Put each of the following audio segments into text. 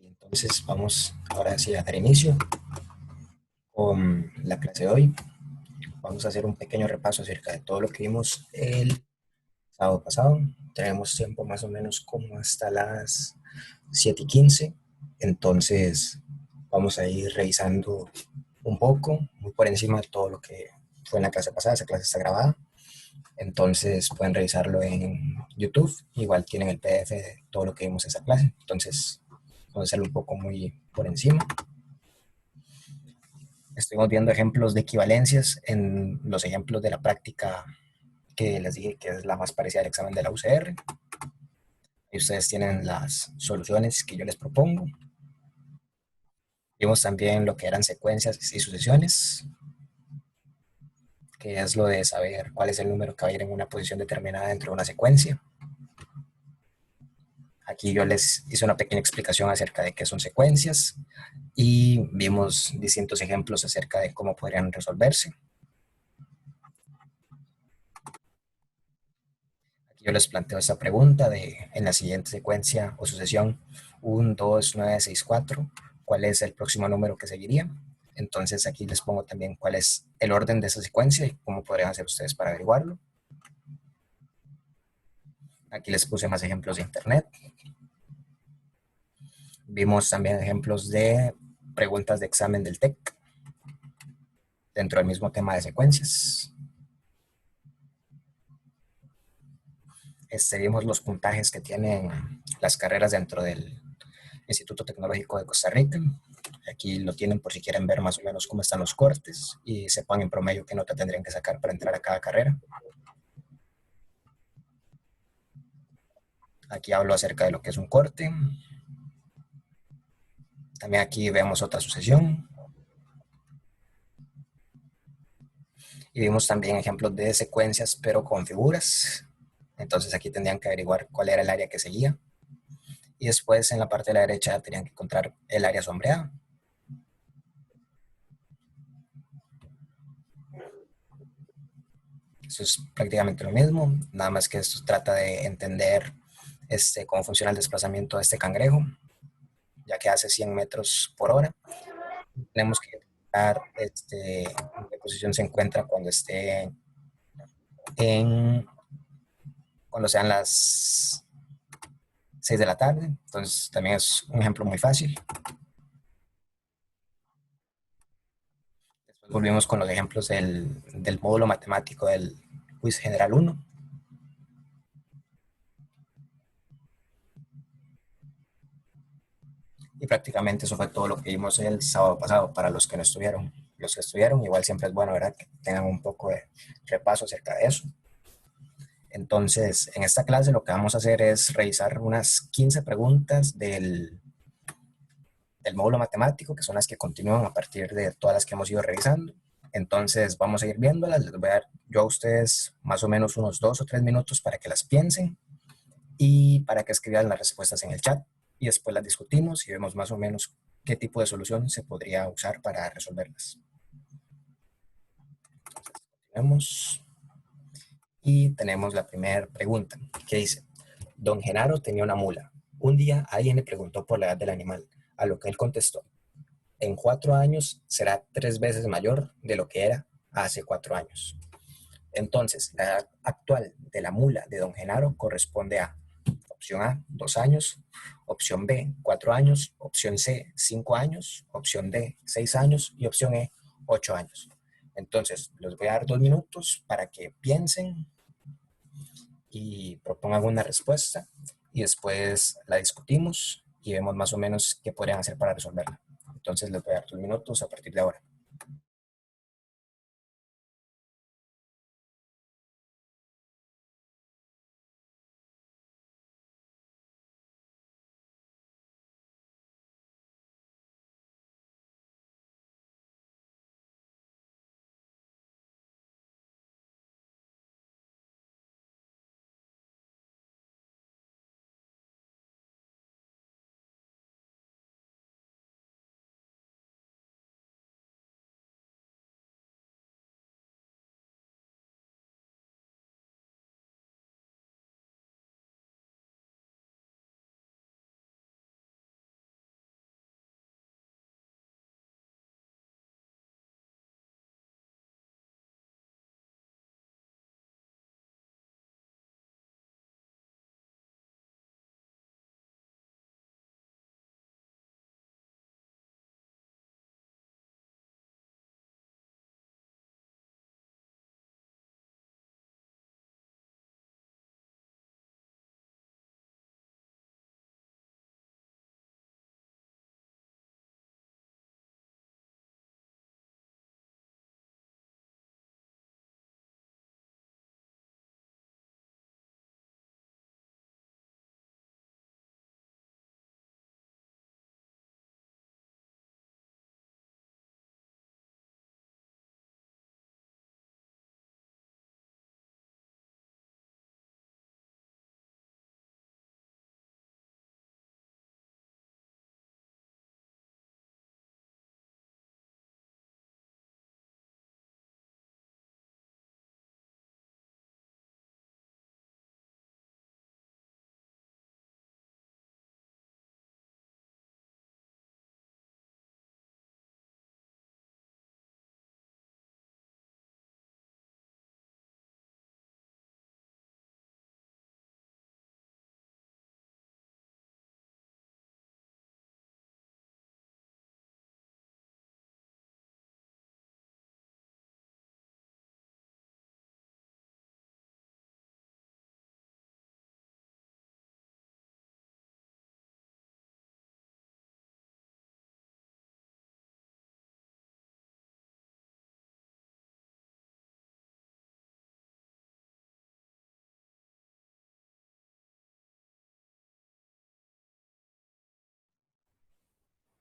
Entonces vamos ahora sí a dar inicio con la clase de hoy. Vamos a hacer un pequeño repaso acerca de todo lo que vimos el sábado pasado. Tenemos tiempo más o menos como hasta las 7:15. Entonces vamos a ir revisando un poco, muy por encima de todo lo que fue en la clase pasada. Esa clase está grabada. Entonces pueden revisarlo en YouTube. Igual tienen el PDF de todo lo que vimos en esa clase. Entonces vamos a hacerlo un poco muy por encima. Estuvimos viendo ejemplos de equivalencias en los ejemplos de la práctica que les dije que es la más parecida al examen de la UCR. Y ustedes tienen las soluciones que yo les propongo. Vimos también lo que eran secuencias y sucesiones, que es lo de saber cuál es el número que va a ir en una posición determinada dentro de una secuencia. Aquí yo les hice una pequeña explicación acerca de qué son secuencias y vimos distintos ejemplos acerca de cómo podrían resolverse. Aquí yo les planteo esta pregunta de en la siguiente secuencia o sucesión 1, 2, 9, 6, 4, ¿cuál es el próximo número que seguiría? Entonces aquí les pongo también cuál es el orden de esa secuencia y cómo podrían hacer ustedes para averiguarlo. Aquí les puse más ejemplos de internet. Vimos también ejemplos de preguntas de examen del TEC dentro del mismo tema de secuencias. Vimos los puntajes que tienen las carreras dentro del Instituto Tecnológico de Costa Rica. Aquí lo tienen por si quieren ver más o menos cómo están los cortes y sepan en promedio qué nota tendrían que sacar para entrar a cada carrera. Aquí hablo acerca de lo que es un corte. También aquí vemos otra sucesión. Y vimos también ejemplos de secuencias, pero con figuras. Entonces aquí tendrían que averiguar cuál era el área que seguía. Y después en la parte de la derecha tenían que encontrar el área sombreada. Eso es prácticamente lo mismo, nada más que esto trata de entender cómo funciona el desplazamiento de este cangrejo, ya que hace 100 metros por hora. Tenemos que identificar en qué posición se encuentra cuando esté cuando sean las 6 de la tarde. Entonces también es un ejemplo muy fácil. Después volvimos con los ejemplos del módulo matemático del quiz general 1. Y prácticamente eso fue todo lo que vimos el sábado pasado para los que no estuvieron. Los que estuvieron, igual siempre es bueno, ¿verdad?, que tengan un poco de repaso acerca de eso. Entonces, en esta clase lo que vamos a hacer es revisar unas 15 preguntas del módulo matemático, que son las que continúan a partir de todas las que hemos ido revisando. Entonces, vamos a ir viéndolas. Les voy a dar yo a ustedes más o menos unos 2 o 3 minutos para que las piensen y para que escriban las respuestas en el chat. Y después las discutimos y vemos más o menos qué tipo de solución se podría usar para resolverlas. Entonces, continuemos. Y tenemos la primera pregunta, que dice: Don Genaro tenía una mula. Un día alguien le preguntó por la edad del animal, a lo que él contestó: en 4 años será 3 veces mayor de lo que era hace 4 años. Entonces, la edad actual de la mula de Don Genaro corresponde a: opción A, 2 años; opción B, 4 años; opción C, 5 años; opción D, 6 años; y opción E, 8 años. Entonces, les voy a dar 2 minutos para que piensen y propongan una respuesta y después la discutimos y vemos más o menos qué podrían hacer para resolverla. Entonces, les voy a dar 2 minutos a partir de ahora.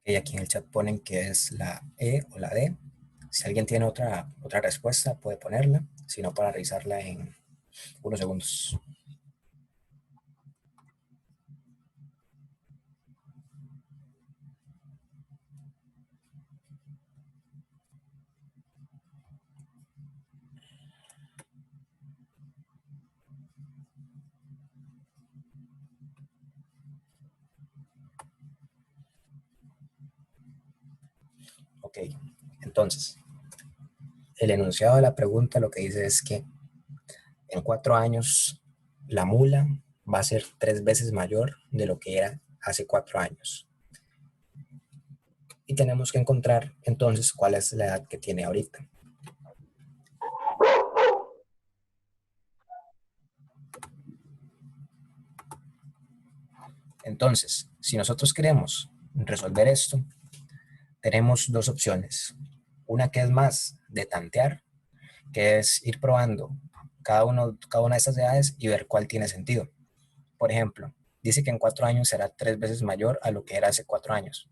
Y aquí en el chat ponen que es la E o la D. Si alguien tiene otra respuesta, puede ponerla, si no, para revisarla en unos segundos. Ok, entonces, el enunciado de la pregunta lo que dice es que en 4 años la mula va a ser 3 veces mayor de lo que era hace 4 años. Y tenemos que encontrar entonces cuál es la edad que tiene ahorita. Entonces, si nosotros queremos resolver esto, tenemos dos opciones. Una que es más de tantear, que es ir probando cada una de estas edades y ver cuál tiene sentido. Por ejemplo, dice que en 4 años será 3 veces mayor a lo que era hace 4 años.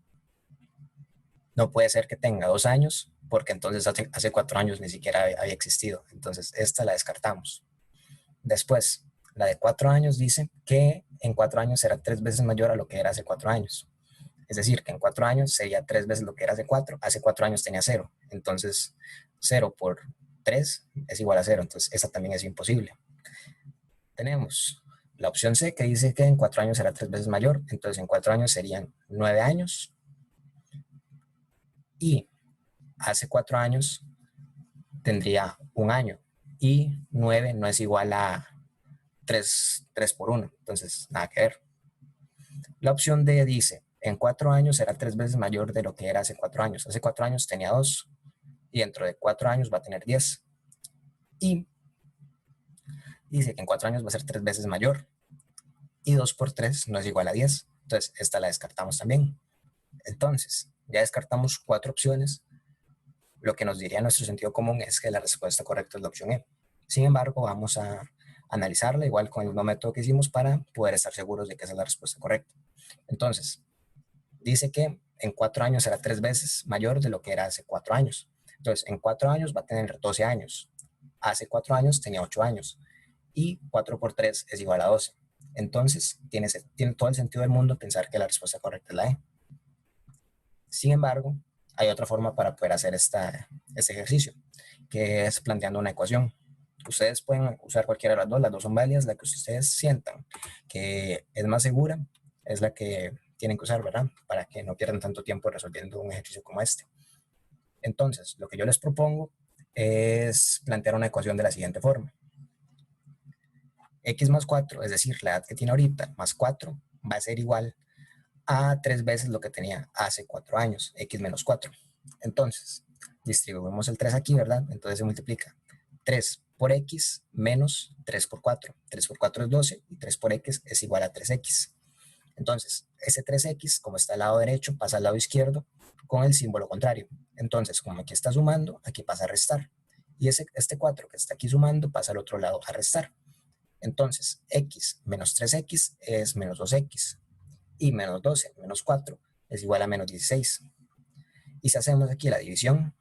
No puede ser que tenga 2 años, porque entonces hace 4 años ni siquiera había existido. Entonces, esta la descartamos. Después, la de 4 años dice que en 4 años será 3 veces mayor a lo que era hace 4 años. Es decir, que en 4 años sería 3 veces lo que era hace 4. Hace 4 años tenía 0. Entonces, 0 por 3 es igual a 0. Entonces, esa también es imposible. Tenemos la opción C, que dice que en 4 años será 3 veces mayor. Entonces, en 4 años serían 9 años. Y hace 4 años tendría 1 año. Y 9 no es igual a 3 por 1. Entonces, nada que ver. La opción D dice, en 4 años será 3 veces mayor de lo que era hace 4 años. Hace 4 años tenía 2 y dentro de 4 años va a tener 10. Y dice que en 4 años va a ser 3 veces mayor. Y 2 por 3 no es igual a 10. Entonces, esta la descartamos también. Entonces, ya descartamos 4 opciones. Lo que nos diría nuestro sentido común es que la respuesta correcta es la opción E. Sin embargo, vamos a analizarla igual con el mismo método que hicimos para poder estar seguros de que esa es la respuesta correcta. Entonces, dice que en 4 años será 3 veces mayor de lo que era hace 4 años. Entonces, en 4 años va a tener 12 años. Hace 4 años tenía 8 años. Y 4 por 3 es igual a 12. Entonces, tiene todo el sentido del mundo pensar que la respuesta correcta es la E. Sin embargo, hay otra forma para poder hacer este ejercicio, que es planteando una ecuación. Ustedes pueden usar cualquiera de las dos son válidas, la que ustedes sientan que es más segura es la que tienen que usar, ¿verdad? Para que no pierdan tanto tiempo resolviendo un ejercicio como este. Entonces, lo que yo les propongo es plantear una ecuación de la siguiente forma. X más 4, es decir, la edad que tiene ahorita, más 4, va a ser igual a 3 veces lo que tenía hace 4 años, X menos 4. Entonces, distribuimos el 3 aquí, ¿verdad? Entonces se multiplica 3 por X menos 3 por 4. 3 por 4 es 12 y 3 por X es igual a 3X. Entonces, ese 3X, como está al lado derecho, pasa al lado izquierdo con el símbolo contrario. Entonces, como aquí está sumando, aquí pasa a restar. Y este 4 que está aquí sumando pasa al otro lado a restar. Entonces, X menos 3X es menos 2X. Y menos 12 menos 4 es igual a menos 16. Y si hacemos aquí la división,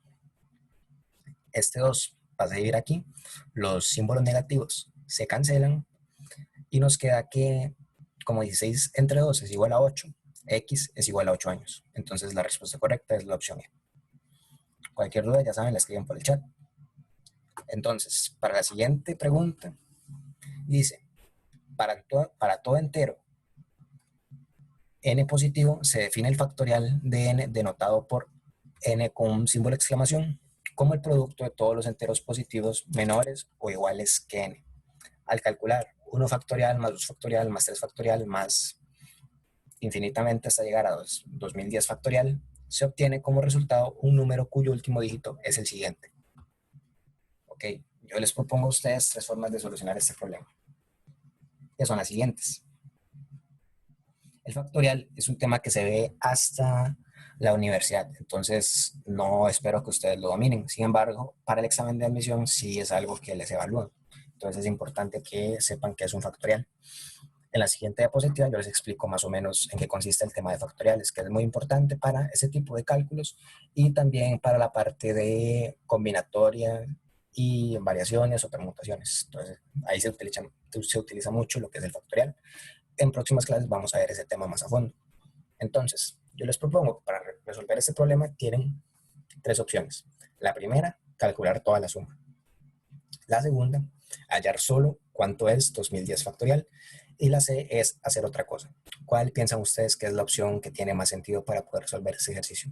este 2 va a seguir aquí. Los símbolos negativos se cancelan y nos queda que como 16 entre 2 es igual a 8, X es igual a 8 años. Entonces la respuesta correcta es la opción E. Cualquier duda, ya saben, la escriben por el chat. Entonces, para la siguiente pregunta, dice, para todo entero n positivo se define el factorial de n denotado por n con un símbolo de exclamación como el producto de todos los enteros positivos menores o iguales que n. Al calcular 1 factorial más 2 factorial más 3 factorial más infinitamente hasta llegar a 2010 factorial, se obtiene como resultado un número cuyo último dígito es el siguiente. Ok, yo les propongo a ustedes 3 formas de solucionar este problema, que son las siguientes. El factorial es un tema que se ve hasta la universidad, entonces no espero que ustedes lo dominen. Sin embargo, para el examen de admisión sí es algo que les evalúan. Entonces es importante que sepan qué es un factorial. En la siguiente diapositiva yo les explico más o menos en qué consiste el tema de factoriales, que es muy importante para ese tipo de cálculos y también para la parte de combinatoria y variaciones o permutaciones. Entonces, ahí se utiliza mucho lo que es el factorial. En próximas clases vamos a ver ese tema más a fondo. Entonces, yo les propongo, para resolver este problema, tienen tres opciones. La primera, calcular toda la suma. La segunda, hallar solo cuánto es 2010 factorial. Y la C es hacer otra cosa. ¿Cuál piensan ustedes que es la opción que tiene más sentido para poder resolver ese ejercicio?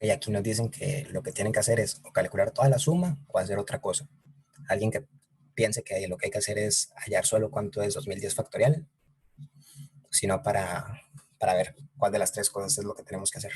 Y aquí nos dicen que lo que tienen que hacer es o calcular toda la suma o hacer otra cosa. Alguien que piense que lo que hay que hacer es hallar solo cuánto es 2010 factorial, sino para ver cuál de las tres cosas es lo que tenemos que hacer.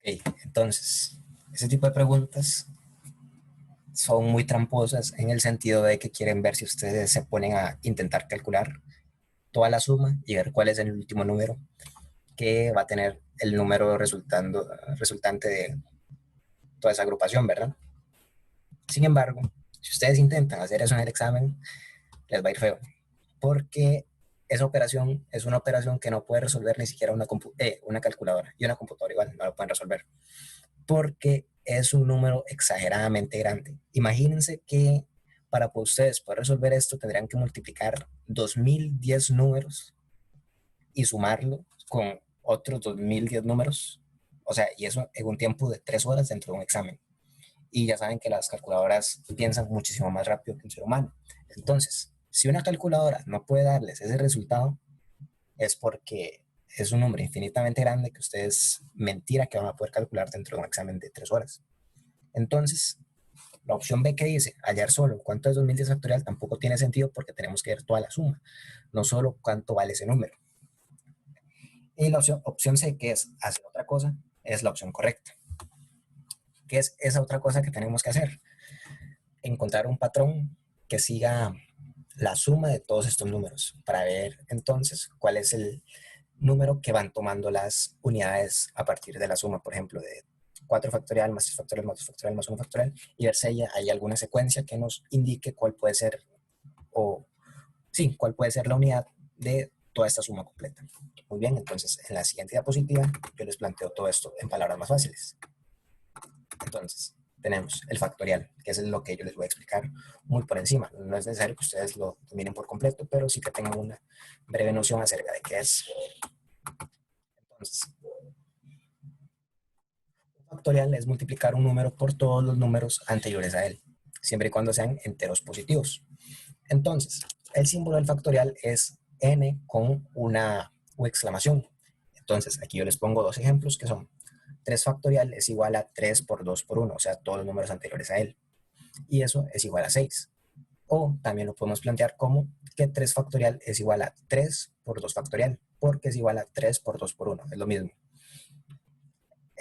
Ok, entonces, ese tipo de preguntas son muy tramposas en el sentido de que quieren ver si ustedes se ponen a intentar calcular toda la suma y ver cuál es el último número que va a tener el número resultante de toda esa agrupación, ¿verdad? Sin embargo, si ustedes intentan hacer eso en el examen, les va a ir feo, porque esa operación es una operación que no puede resolver ni siquiera una calculadora, y una computadora igual no lo pueden resolver, porque es un número exageradamente grande. Imagínense que para ustedes poder resolver esto tendrían que multiplicar 2010 números y sumarlo con otros 2010 números. O sea, y eso en un tiempo de 3 horas dentro de un examen. Y ya saben que las calculadoras piensan muchísimo más rápido que un ser humano. Entonces, si una calculadora no puede darles ese resultado, es porque es un número infinitamente grande que ustedes mentira que van a poder calcular dentro de un examen de 3 horas. Entonces, la opción B que dice hallar solo cuánto es 2010 factorial tampoco tiene sentido porque tenemos que ver toda la suma, no solo cuánto vale ese número. Y la opción C, que es hacer otra cosa, es la opción correcta. ¿Qué es esa otra cosa que tenemos que hacer? Encontrar un patrón que siga la suma de todos estos números para ver entonces cuál es el número que van tomando las unidades a partir de la suma, por ejemplo, de 4 factorial más 3 factorial más 2 factorial más 1 factorial, y ver si hay alguna secuencia que nos indique cuál puede ser, o sí, cuál puede ser la unidad de toda esta suma completa. Muy bien, entonces en la siguiente diapositiva yo les planteo todo esto en palabras más fáciles. Entonces, tenemos el factorial, que es lo que yo les voy a explicar muy por encima. No es necesario que ustedes lo dominen por completo, pero sí que tengan una breve noción acerca de qué es. Entonces, un factorial es multiplicar un número por todos los números anteriores a él, siempre y cuando sean enteros positivos. Entonces, el símbolo del factorial es n con una U exclamación. Entonces, aquí yo les pongo dos ejemplos que son 3 factorial es igual a 3 por 2 por 1, o sea, todos los números anteriores a él. Y eso es igual a 6. O también lo podemos plantear como que 3 factorial es igual a 3 por 2 factorial, porque es igual a 3 por 2 por 1, es lo mismo.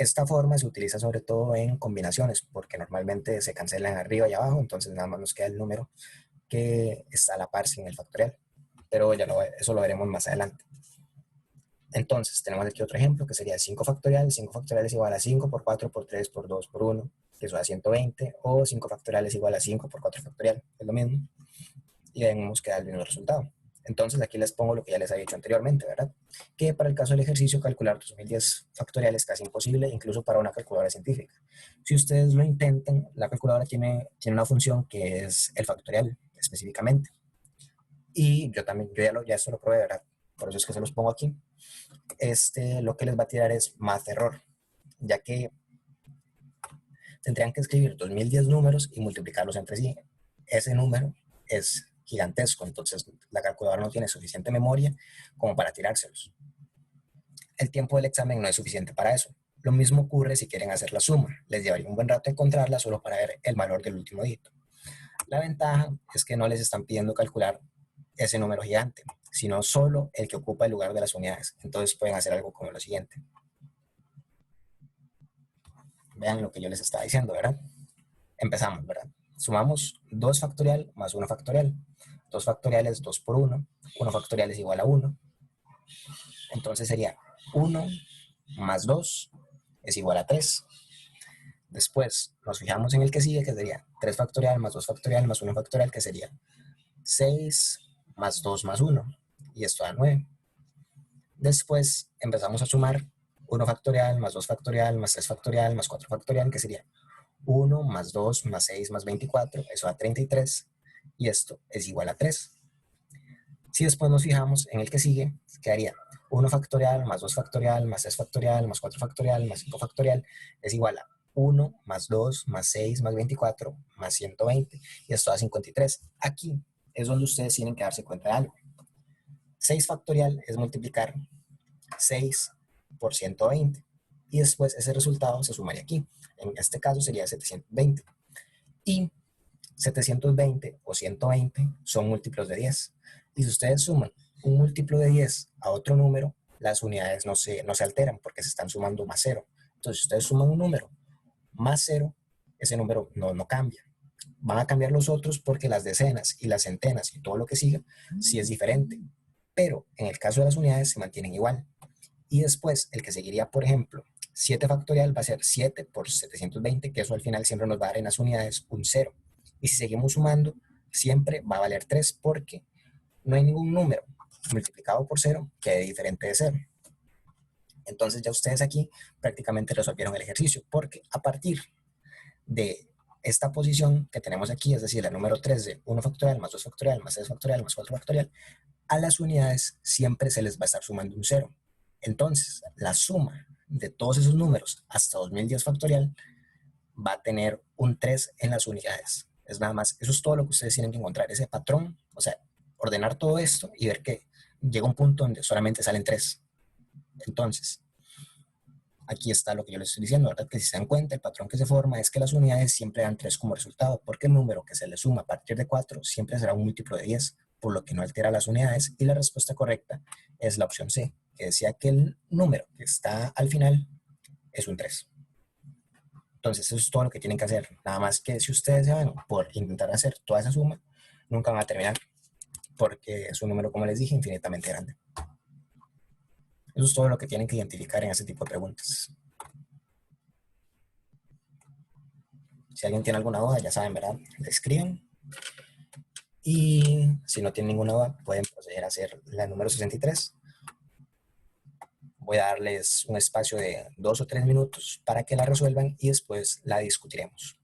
Esta forma se utiliza sobre todo en combinaciones, porque normalmente se cancelan arriba y abajo, entonces nada más nos queda el número que está a la par sin el factorial. Pero eso lo veremos más adelante. Entonces, tenemos aquí otro ejemplo que sería 5 factorial. 5 factorial es igual a 5 por 4 por 3 por 2 por 1, que eso da 120, o 5 factorial es igual a 5 por 4 factorial, es lo mismo. Y vemos que da el mismo resultado. Entonces, aquí les pongo lo que ya les había dicho anteriormente, ¿verdad? Que para el caso del ejercicio, calcular 2010 factorial es casi imposible, incluso para una calculadora científica. Si ustedes lo intentan, la calculadora tiene una función que es el factorial, específicamente. Y yo también, ya esto lo probé, ¿verdad? Por eso es que se los pongo aquí. Lo que les va a tirar es más error, ya que tendrían que escribir 2010 números y multiplicarlos entre sí. Ese número es gigantesco, entonces la calculadora no tiene suficiente memoria como para tirárselos. El tiempo del examen no es suficiente para eso. Lo mismo ocurre si quieren hacer la suma. Les llevaría un buen rato encontrarla solo para ver el valor del último dígito. La ventaja es que no les están pidiendo calcular ese número gigante, sino solo el que ocupa el lugar de las unidades. Entonces pueden hacer algo como lo siguiente. Vean lo que yo les estaba diciendo, ¿verdad? Empezamos, ¿verdad? Sumamos 2 factorial más 1 factorial. 2 factorial es 2 por 1. 1 factorial es igual a 1. Entonces sería 1 más 2 es igual a 3. Después nos fijamos en el que sigue, que sería 3 factorial más 2 factorial más 1 factorial, que sería 6 más 2 más 1. Y esto da 9. Después empezamos a sumar 1 factorial más 2 factorial más 3 factorial más 4 factorial, que sería 1 más 2 más 6 más 24, eso da 33, y esto es igual a 3. Si después nos fijamos en el que sigue, quedaría 1 factorial más 2 factorial más 3 factorial más 4 factorial más 5 factorial es igual a 1 más 2 más 6 más 24 más 120, y esto da 53. Aquí es donde ustedes tienen que darse cuenta de algo. 6 factorial es multiplicar 6 por 120, y después ese resultado se sumaría aquí. En este caso sería 720. Y 720 o 120 son múltiplos de 10. Y si ustedes suman un múltiplo de 10 a otro número, las unidades no se alteran porque se están sumando más 0. Entonces, si ustedes suman un número más 0, ese número no cambia. Van a cambiar los otros porque las decenas y las centenas y todo lo que siga sí es diferente. Pero en el caso de las unidades se mantienen igual. Y después, el que seguiría, por ejemplo, 7 factorial va a ser 7 por 720, que eso al final siempre nos va a dar en las unidades un 0. Y si seguimos sumando, siempre va a valer 3 porque no hay ningún número multiplicado por 0 que dé diferente de 0. Entonces ya ustedes aquí prácticamente resolvieron el ejercicio, porque a partir de esta posición que tenemos aquí, es decir, la número 3 de 1 factorial más 2 factorial más 3 factorial más 4 factorial, a las unidades siempre se les va a estar sumando un 0. Entonces, la suma de todos esos números hasta 2010 factorial va a tener un 3 en las unidades. Es nada más, eso es todo lo que ustedes tienen que encontrar, ese patrón, o sea, ordenar todo esto y ver que llega un punto donde solamente salen 3. Entonces, aquí está lo que yo les estoy diciendo, ¿verdad? Que si se dan cuenta, el patrón que se forma es que las unidades siempre dan 3 como resultado, porque el número que se le suma a partir de 4 siempre será un múltiplo de 10, por lo que no altera las unidades, y la respuesta correcta es la opción C, que decía que el número que está al final es un 3. Entonces, eso es todo lo que tienen que hacer. Nada más que si ustedes se van por intentar hacer toda esa suma, nunca van a terminar, porque es un número, como les dije, infinitamente grande. Eso es todo lo que tienen que identificar en ese tipo de preguntas. Si alguien tiene alguna duda, ya saben, ¿verdad? Le escriben. Y si no tienen ninguna duda, pueden proceder a hacer la número 63. Voy a darles un espacio de 2 o 3 minutos para que la resuelvan y después la discutiremos.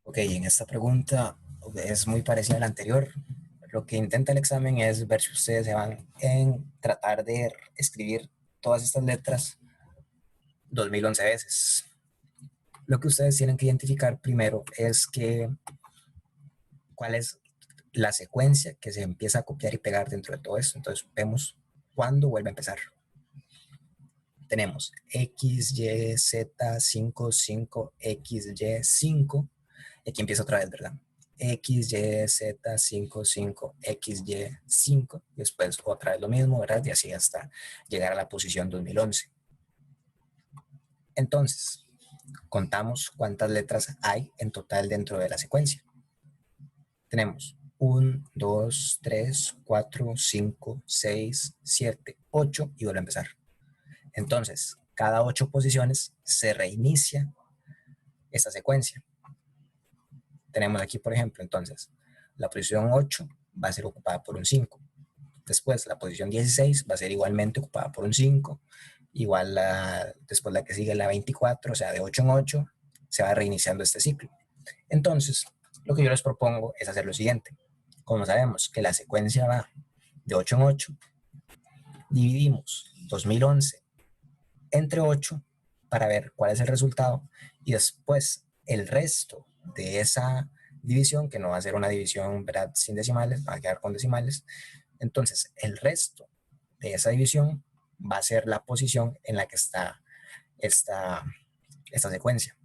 Ok, en esta pregunta es muy parecida a la anterior. Lo que intenta el examen es ver si ustedes se van en tratar de escribir todas estas letras 2011 veces. Lo que ustedes tienen que identificar primero es cuál es la secuencia que se empieza a copiar y pegar dentro de todo esto. Entonces vemos cuándo vuelve a empezar. Tenemos X, Y, Z, 5, 5, X, Y, 5. Y aquí empieza otra vez, ¿verdad? X, Y, Z, 5, 5, X, Y, 5. Después otra vez lo mismo, ¿verdad? Y así hasta llegar a la posición 2011. Entonces, contamos cuántas letras hay en total dentro de la secuencia. Tenemos 1, 2, 3, 4, 5, 6, 7, 8 y vuelve a empezar. Entonces, cada 8 posiciones se reinicia esta secuencia. Tenemos aquí, por ejemplo, entonces, la posición 8 va a ser ocupada por un 5. Después, la posición 16 va a ser igualmente ocupada por un 5. Igual después la que sigue, la 24, o sea, de 8 en 8, se va reiniciando este ciclo. Entonces, lo que yo les propongo es hacer lo siguiente. Como sabemos que la secuencia va de 8 en 8, dividimos 2011 entre 8 para ver cuál es el resultado y después el resto de esa división, que no va a ser una división, ¿verdad?, sin decimales, va a quedar con decimales. Entonces, el resto de esa división va a ser la posición en la que está esta secuencia.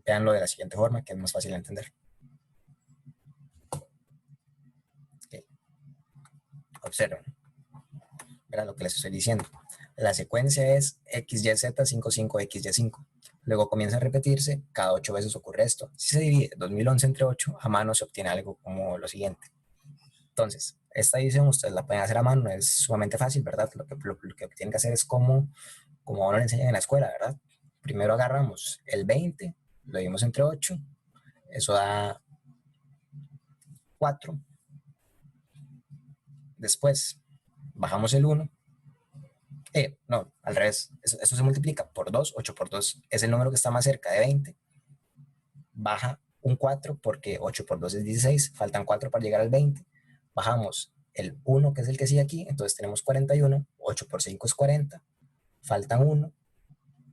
Veanlo de la siguiente forma, que es más fácil de entender. Okay. Observen, verán lo que les estoy diciendo. La secuencia es XYZ 55XY5. Luego comienza a repetirse, cada 8 veces ocurre esto. Si se divide 2011 entre 8, a mano se obtiene algo como lo siguiente. Entonces, esta división ustedes la pueden hacer a mano, es sumamente fácil, ¿verdad? Lo que tienen que hacer es como uno le enseña en la escuela, ¿verdad? Primero agarramos el 20, lo dividimos entre 8, eso da 4. Después bajamos el 1. No, al revés, eso se multiplica por 2, 8 por 2 es el número que está más cerca de 20. Baja un 4 porque 8 por 2 es 16, faltan 4 para llegar al 20. Bajamos el 1, que es el que sigue aquí, entonces tenemos 41, 8 por 5 es 40, faltan 1,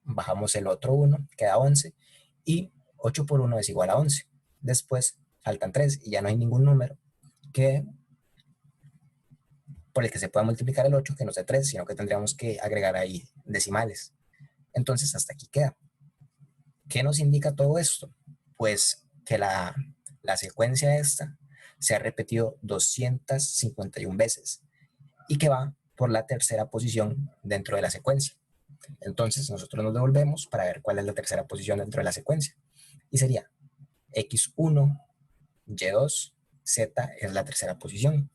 bajamos el otro 1, queda 11, y 8 por 1 es igual a 11. Después faltan 3 y ya no hay ningún número que por el que se pueda multiplicar el 8, que no sea 3, sino que tendríamos que agregar ahí decimales. Entonces hasta aquí queda. ¿Qué nos indica todo esto? Pues que la secuencia esta se ha repetido 251 veces y que va por la tercera posición dentro de la secuencia. Entonces nosotros nos devolvemos para ver cuál es la tercera posición dentro de la secuencia. Y sería X1, Y2, Z es la tercera posición.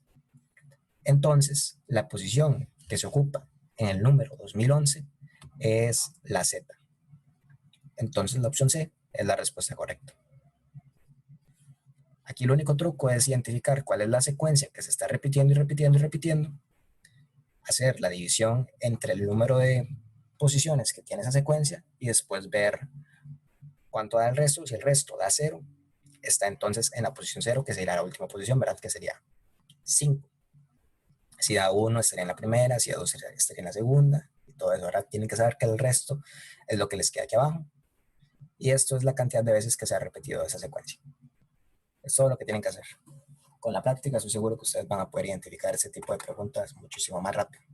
Entonces, la posición que se ocupa en el número 2011 es la Z. Entonces, la opción C es la respuesta correcta. Aquí el único truco es identificar cuál es la secuencia que se está repitiendo y repitiendo y repitiendo, hacer la división entre el número de posiciones que tiene esa secuencia y después ver cuánto da el resto. Si el resto da 0, está entonces en la posición 0, que sería la última posición, ¿verdad? Que sería 5. Si da 1, estaría en la primera, si da 2, estaría en la segunda, y todo eso. Ahora tienen que saber que el resto es lo que les queda aquí abajo. Y esto es la cantidad de veces que se ha repetido esa secuencia. Es todo lo que tienen que hacer. Con la práctica estoy seguro que ustedes van a poder identificar ese tipo de preguntas muchísimo más rápido.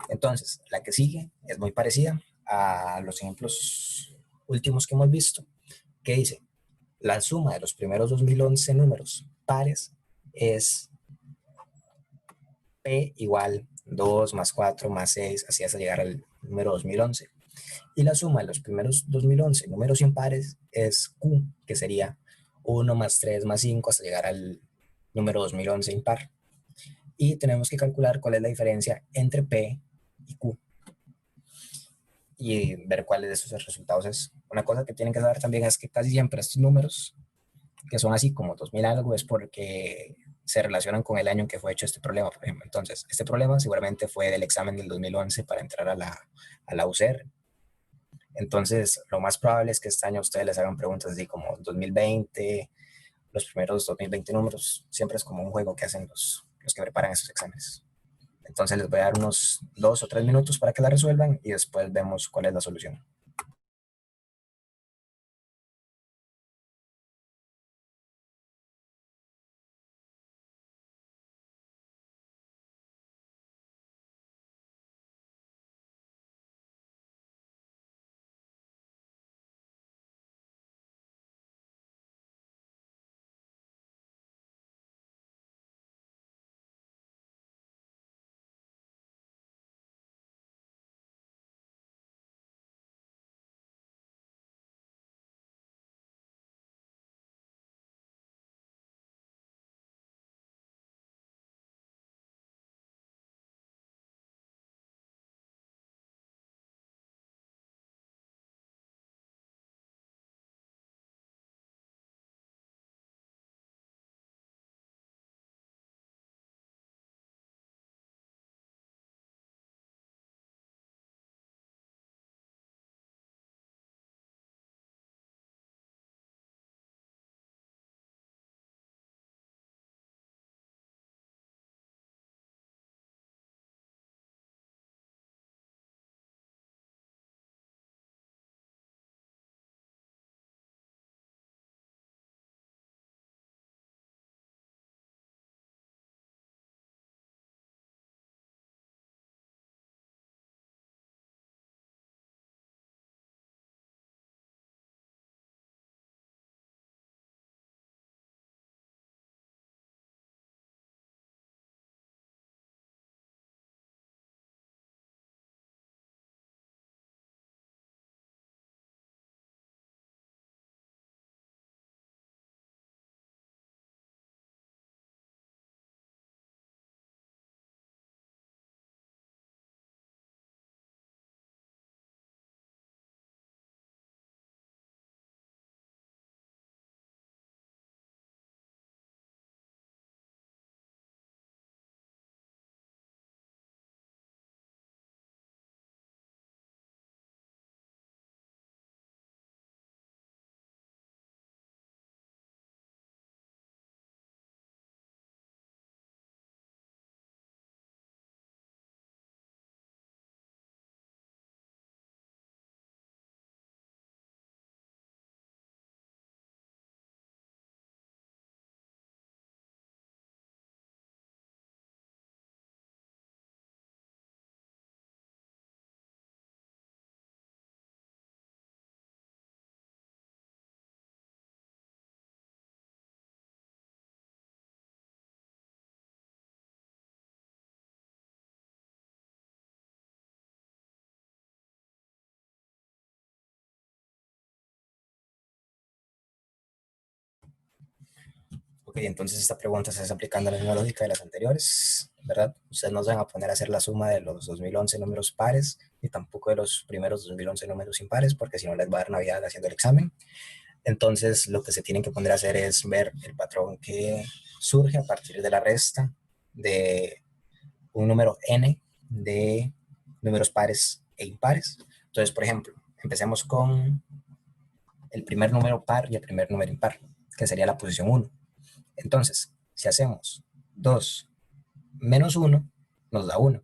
Entonces, la que sigue es muy parecida a los ejemplos últimos que hemos visto, que dice, la suma de los primeros 2011 números pares es P igual 2 más 4 más 6, así hasta llegar al número 2011. Y la suma de los primeros 2011 números impares es Q, que sería 1 más 3 más 5 hasta llegar al número 2011 impar. Y tenemos que calcular cuál es la diferencia entre P y Q y ver cuáles de esos resultados es. Una cosa que tienen que saber también es que casi siempre estos números, que son así como 2000 algo, es porque se relacionan con el año en que fue hecho este problema, por ejemplo. Entonces, este problema seguramente fue del examen del 2011 para entrar a la UCR. Entonces, lo más probable es que este año ustedes les hagan preguntas así como 2020, los primeros 2020 números. Siempre es como un juego que hacen los que preparan esos exámenes. Entonces les voy a dar unos 2 o 3 minutos para que la resuelvan y después vemos cuál es la solución. Ok, entonces esta pregunta se está aplicando a la misma lógica de las anteriores, ¿verdad? Ustedes no se van a poner a hacer la suma de los 2011 números pares, ni tampoco de los primeros 2011 números impares, porque si no les va a dar Navidad haciendo el examen. Entonces, lo que se tienen que poner a hacer es ver el patrón que surge a partir de la resta de un número n de números pares e impares. Entonces, por ejemplo, empecemos con el primer número par y el primer número impar, que sería la posición 1. Entonces, si hacemos 2 menos 1, nos da 1.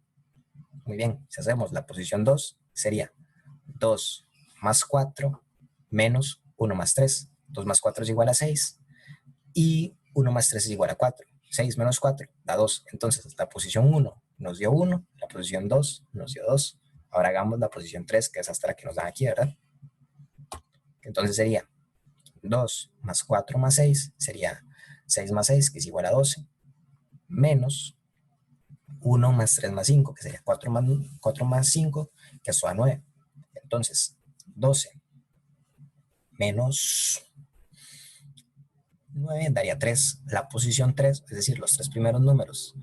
Muy bien, si hacemos la posición 2, sería 2 más 4 menos 1 más 3. 2 más 4 es igual a 6 y 1 más 3 es igual a 4. 6 menos 4 da 2. Entonces, la posición 1 nos dio 1, la posición 2 nos dio 2. Ahora hagamos la posición 3, que es hasta la que nos dan aquí, ¿verdad? Entonces sería 2 más 4 más 6, sería 6 más 6, que es igual a 12, menos 1 más 3 más 5, que sería 4 más 5, que es a 9. Entonces, 12 menos 9 daría 3. La posición 3, es decir, los tres primeros números,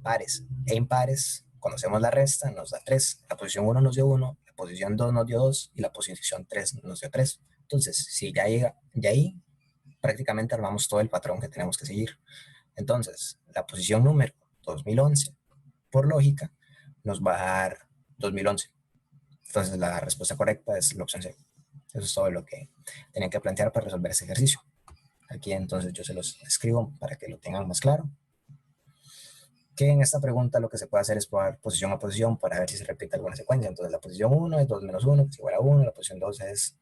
pares e impares, conocemos la resta, nos da 3. La posición 1 nos dio 1, la posición 2 nos dio 2 y la posición 3 nos dio 3. Entonces, si ya llega, de ahí prácticamente armamos todo el patrón que tenemos que seguir. Entonces, la posición número 2011, por lógica, nos va a dar 2011. Entonces la respuesta correcta es la opción C. Eso es todo lo que tenían que plantear para resolver ese ejercicio. Aquí entonces yo se los escribo para que lo tengan más claro. Que en esta pregunta lo que se puede hacer es probar posición a posición para ver si se repite alguna secuencia. Entonces la posición 1 es 2 menos 1, que es igual a 1. La posición 2 es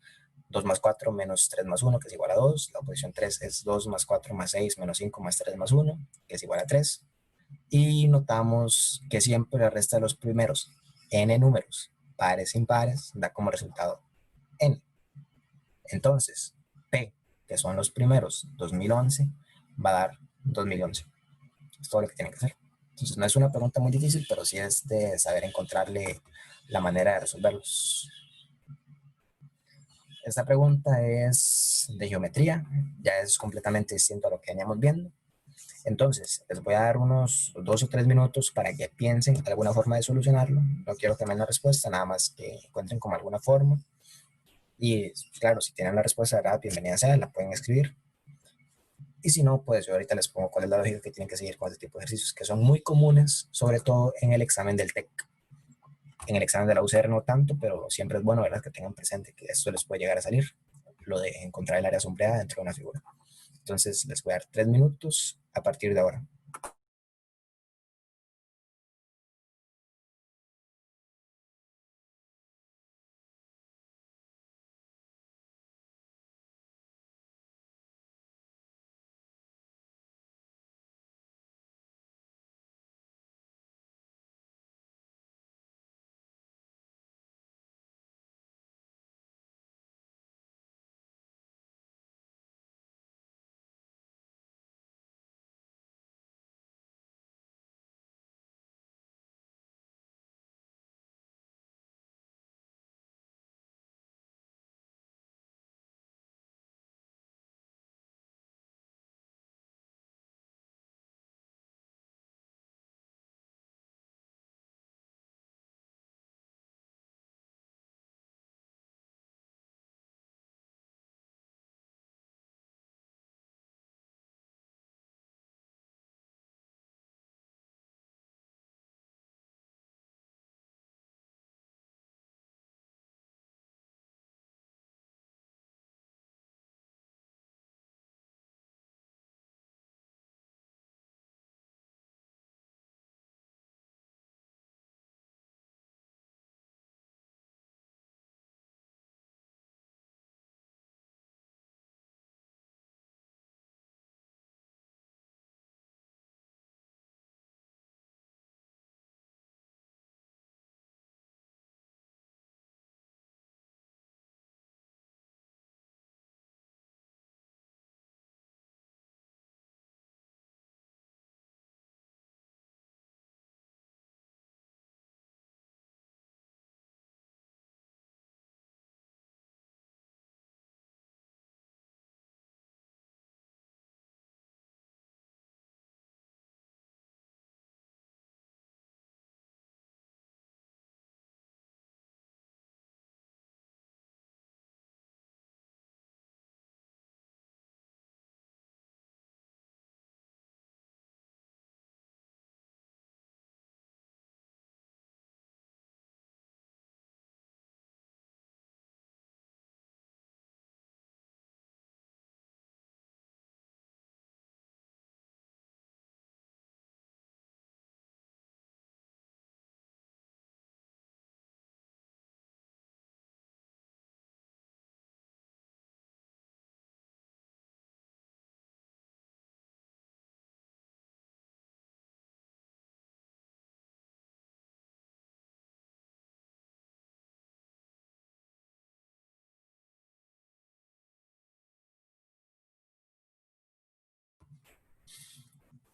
2 más 4 menos 3 más 1, que es igual a 2. La posición 3 es 2 más 4 más 6 menos 5 más 3 más 1, que es igual a 3. Y notamos que siempre la resta de los primeros n números, pares e impares, da como resultado n. Entonces, P, que son los primeros 2011, va a dar 2011. Es todo lo que tienen que hacer. Entonces, no es una pregunta muy difícil, pero sí es de saber encontrarle la manera de resolverlos. Esta pregunta es de geometría, ya es completamente distinto a lo que veníamos viendo. Entonces, les voy a dar unos 2 o 3 minutos para que piensen alguna forma de solucionarlo. No quiero que me den la respuesta, nada más que encuentren como alguna forma. Y claro, si tienen la respuesta, ¿verdad? Bienvenida sea, la pueden escribir. Y si no, pues yo ahorita les pongo cuál es la lógica que tienen que seguir con este tipo de ejercicios, que son muy comunes, sobre todo en el examen del TEC. En el examen de la UCR no tanto, pero siempre es bueno, ¿verdad?, que tengan presente que esto les puede llegar a salir, lo de encontrar el área sombreada dentro de una figura. Entonces les voy a dar 3 minutos a partir de ahora.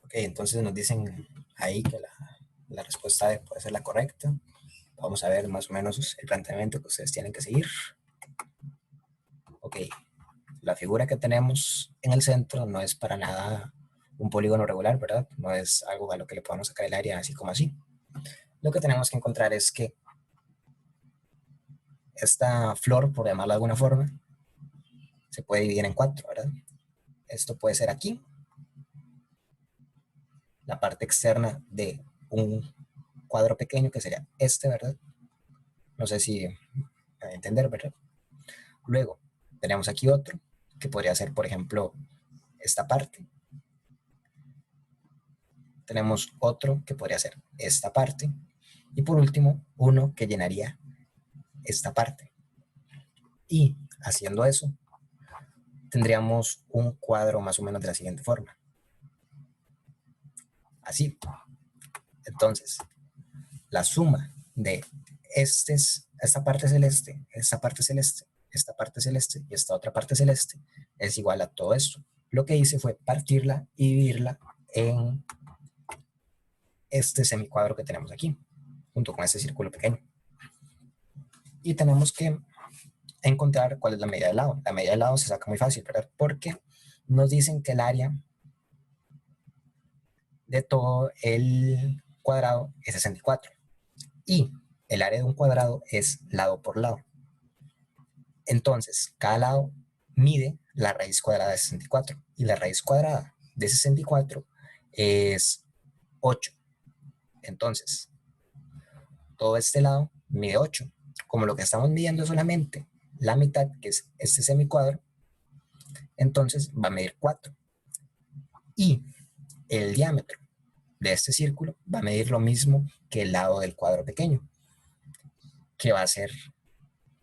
Ok, entonces nos dicen ahí que la respuesta puede ser la correcta. Vamos a ver más o menos el planteamiento que ustedes tienen que seguir. Ok, la figura que tenemos en el centro no es para nada un polígono regular, ¿verdad? No es algo a lo que le podamos sacar el área así como así. Lo que tenemos que encontrar es que esta flor, por llamarla de alguna forma, se puede dividir en 4, ¿verdad? Esto puede ser aquí, la parte externa de un cuadro pequeño que sería este, ¿verdad? No sé si me voy a entender, ¿verdad? Luego, tenemos aquí otro que podría ser, por ejemplo, esta parte. Tenemos otro que podría ser esta parte. Y por último, uno que llenaría esta parte. Y haciendo eso, tendríamos un cuadro más o menos de la siguiente forma. Así. Entonces, la suma de esta parte celeste, esta parte celeste, esta parte celeste y esta otra parte celeste es igual a todo esto. Lo que hice fue partirla y dividirla en este semicuadro que tenemos aquí, junto con este círculo pequeño. Y tenemos que encontrar cuál es la medida del lado. La medida del lado se saca muy fácil, ¿verdad? Porque nos dicen que el área de todo el cuadrado es 64. Y el área de un cuadrado es lado por lado. Entonces, cada lado mide la raíz cuadrada de 64. Y la raíz cuadrada de 64 es 8. Entonces, todo este lado mide 8. Como lo que estamos midiendo es solamente la mitad, que es este semicuadro, entonces va a medir 4. Y el diámetro de este círculo va a medir lo mismo que el lado del cuadro pequeño, que va a ser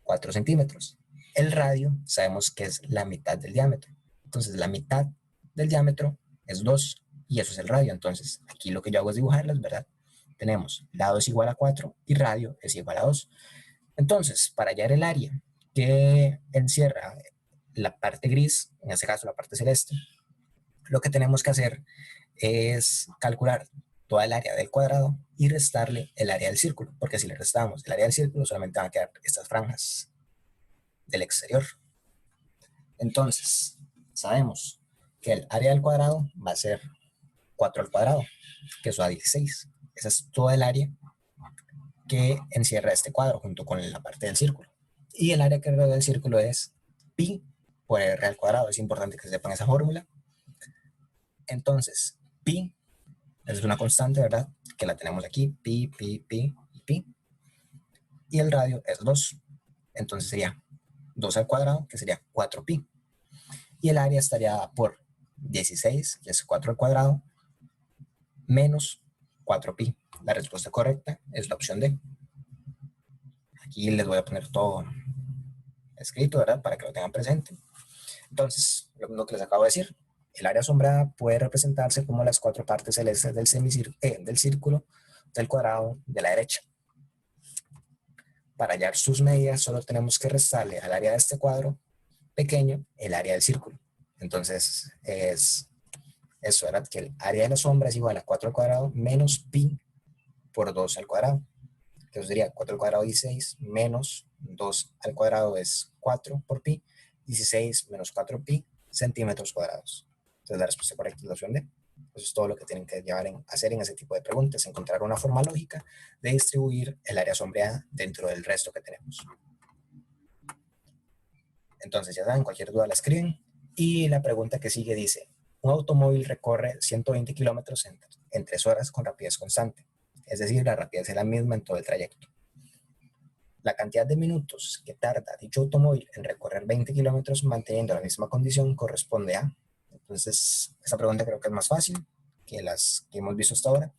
4 centímetros. El radio sabemos que es la mitad del diámetro. Entonces la mitad del diámetro es 2 y eso es el radio. Entonces aquí lo que yo hago es dibujarlas, ¿verdad? Tenemos lado es igual a 4 y radio es igual a 2. Entonces, para hallar el área que encierra la parte gris, en este caso la parte celeste, lo que tenemos que hacer es calcular toda el área del cuadrado y restarle el área del círculo, porque si le restamos el área del círculo solamente van a quedar estas franjas del exterior. Entonces, sabemos que el área del cuadrado va a ser 4 al cuadrado, que eso da 16. Esa es toda el área que encierra este cuadro junto con la parte del círculo. Y el área que rodea el círculo es pi por r al cuadrado. Es importante que sepan esa fórmula. Entonces, pi es una constante, ¿verdad? Que la tenemos aquí, pi, pi, pi y pi. Y el radio es 2. Entonces sería 2 al cuadrado, que sería 4pi. Y el área estaría por 16, que es 4 al cuadrado, menos 4pi. La respuesta correcta es la opción D. Aquí les voy a poner todo escrito, ¿verdad? Para que lo tengan presente. Entonces, lo que les acabo de decir, el área asombrada puede representarse como las 4 partes celestes del círculo del cuadrado de la derecha. Para hallar sus medidas, solo tenemos que restarle al área de este cuadro pequeño el área del círculo. Entonces, es eso, ¿verdad? Que el área de la sombra es igual a 4 al cuadrado menos pi por 2 al cuadrado. Que eso sería 4 al cuadrado 16 menos 2 al cuadrado es 4 por pi. 16 menos 4 pi centímetros cuadrados. Entonces la respuesta correcta es la opción D. Eso es todo lo que tienen que hacer en ese tipo de preguntas, encontrar una forma lógica de distribuir el área sombreada dentro del resto que tenemos. Entonces ya saben, cualquier duda la escriben. Y la pregunta que sigue dice, un automóvil recorre 120 kilómetros en 3 horas con rapidez constante. Es decir, la rapidez es la misma en todo el trayecto. La cantidad de minutos que tarda dicho automóvil en recorrer 20 kilómetros manteniendo la misma condición corresponde a... Entonces, esta pregunta creo que es más fácil que las que hemos visto hasta ahora.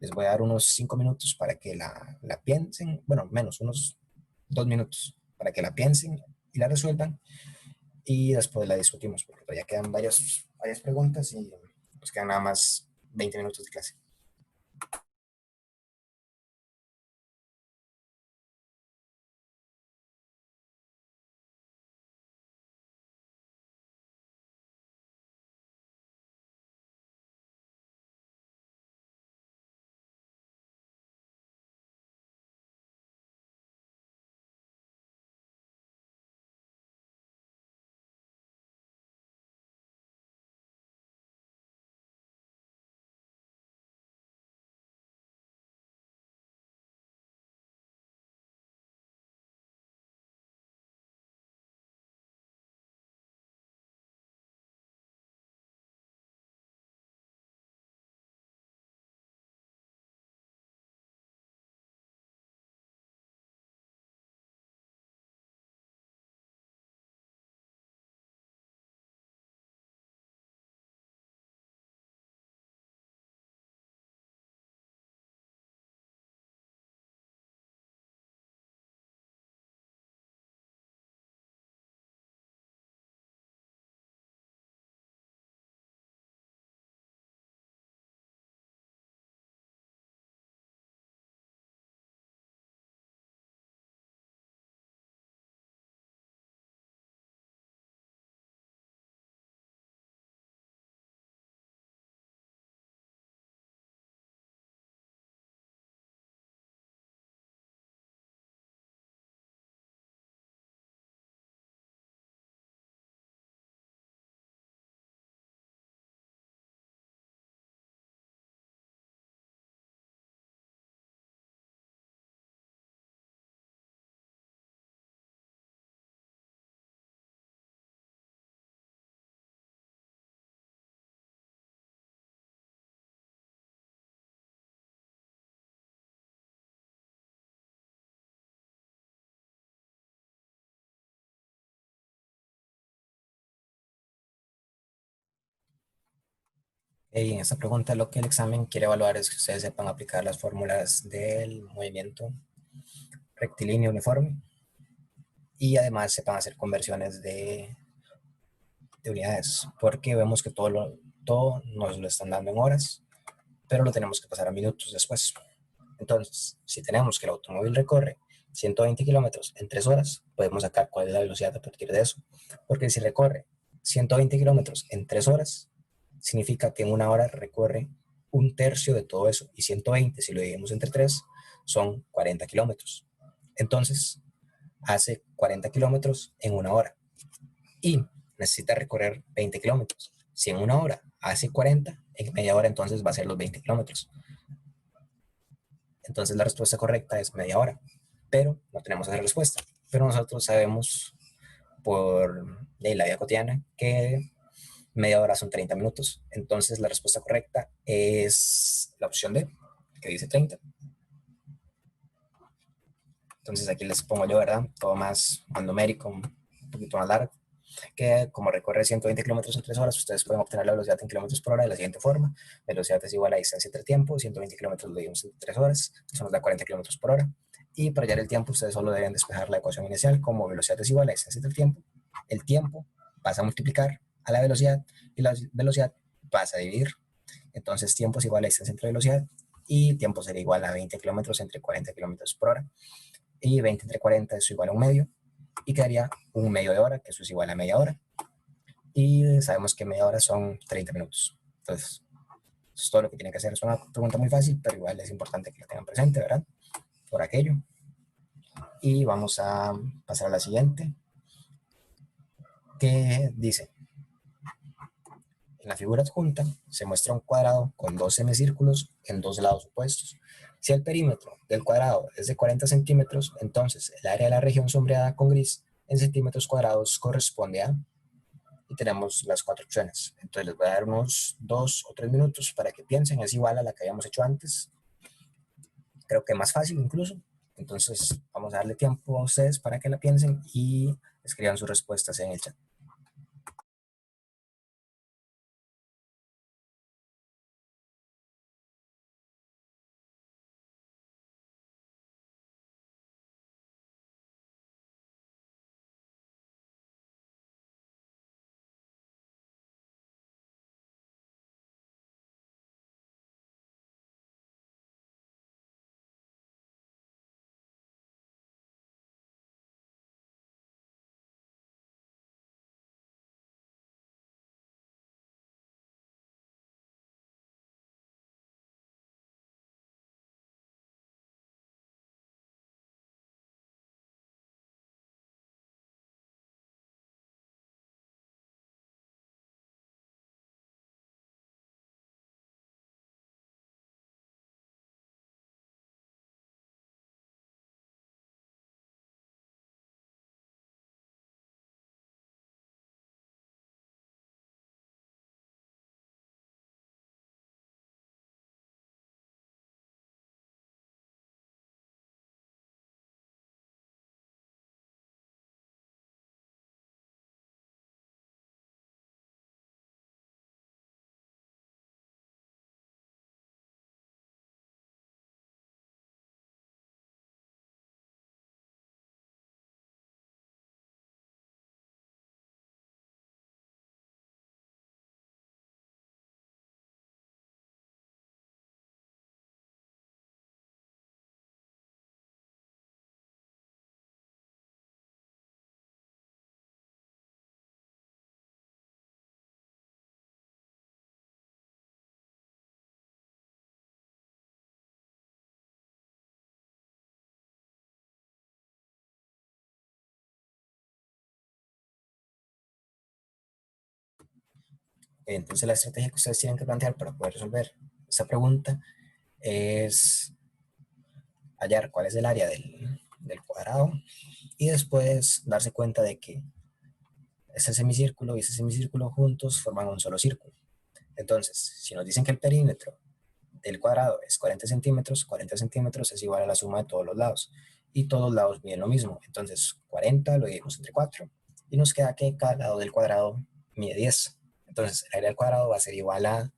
Les voy a dar unos 5 minutos para que la piensen, bueno, menos, unos 2 minutos para que la piensen y la resuelvan y después la discutimos porque todavía quedan varias preguntas y pues quedan nada más 20 minutos de clase. Y en esta pregunta lo que el examen quiere evaluar es que ustedes sepan aplicar las fórmulas del movimiento rectilíneo uniforme y además sepan hacer conversiones de unidades, porque vemos que todo nos lo están dando en horas, pero lo tenemos que pasar a minutos después. Entonces, si tenemos que el automóvil recorre 120 kilómetros en 3 horas, podemos sacar cuál es la velocidad a partir de eso. Porque si recorre 120 kilómetros en 3 horas, significa que en una hora recorre un tercio de todo eso. Y 120, si lo dividimos entre 3, son 40 kilómetros. Entonces, hace 40 kilómetros en una hora. Y necesita recorrer 20 kilómetros. Si en una hora hace 40, en media hora entonces va a ser los 20 kilómetros. Entonces la respuesta correcta es media hora, pero no tenemos esa respuesta. Pero nosotros sabemos por la vida cotidiana que media hora son 30 minutos. Entonces la respuesta correcta es la opción D, que dice 30. Entonces aquí les pongo yo, ¿verdad? Todo más numérico, un poquito más largo. Que como recorre 120 kilómetros en 3 horas, ustedes pueden obtener la velocidad en kilómetros por hora de la siguiente forma. Velocidad es igual a distancia entre tiempo, 120 kilómetros lo dividimos en 3 horas, eso nos da 40 kilómetros por hora. Y para hallar el tiempo, ustedes solo deben despejar la ecuación inicial como velocidad es igual a distancia entre tiempo. El tiempo pasa a multiplicar a la velocidad y la velocidad pasa a dividir. Entonces tiempo es igual a distancia entre velocidad y tiempo sería igual a 20 kilómetros entre 40 kilómetros por hora. Y 20 entre 40 es igual a un medio y quedaría un medio de hora, que eso es igual a media hora. Y sabemos que media hora son 30 minutos. Entonces, eso es todo lo que tienen que hacer. Es una pregunta muy fácil, pero igual es importante que la tengan presente, ¿verdad? Por aquello. Y vamos a pasar a la siguiente, que dice, en la figura adjunta se muestra un cuadrado con dos semicírculos en dos lados opuestos. Si el perímetro del cuadrado es de 40 centímetros, entonces el área de la región sombreada con gris en centímetros cuadrados corresponde a, y tenemos las cuatro opciones. Entonces les voy a dar unos 2 o 3 minutos para que piensen, es igual a la que habíamos hecho antes, creo que más fácil incluso. Entonces vamos a darle tiempo a ustedes para que la piensen y escriban sus respuestas en el chat. Entonces la estrategia que ustedes tienen que plantear para poder resolver esta pregunta es hallar cuál es el área del cuadrado y después darse cuenta de que este semicírculo y este semicírculo juntos forman un solo círculo. Entonces, si nos dicen que el perímetro del cuadrado es 40 centímetros es igual a la suma de todos los lados. Y todos los lados miden lo mismo. Entonces, 40 lo dividimos entre 4 y nos queda que cada lado del cuadrado mide 10. Entonces, el área del cuadrado va a ser igual a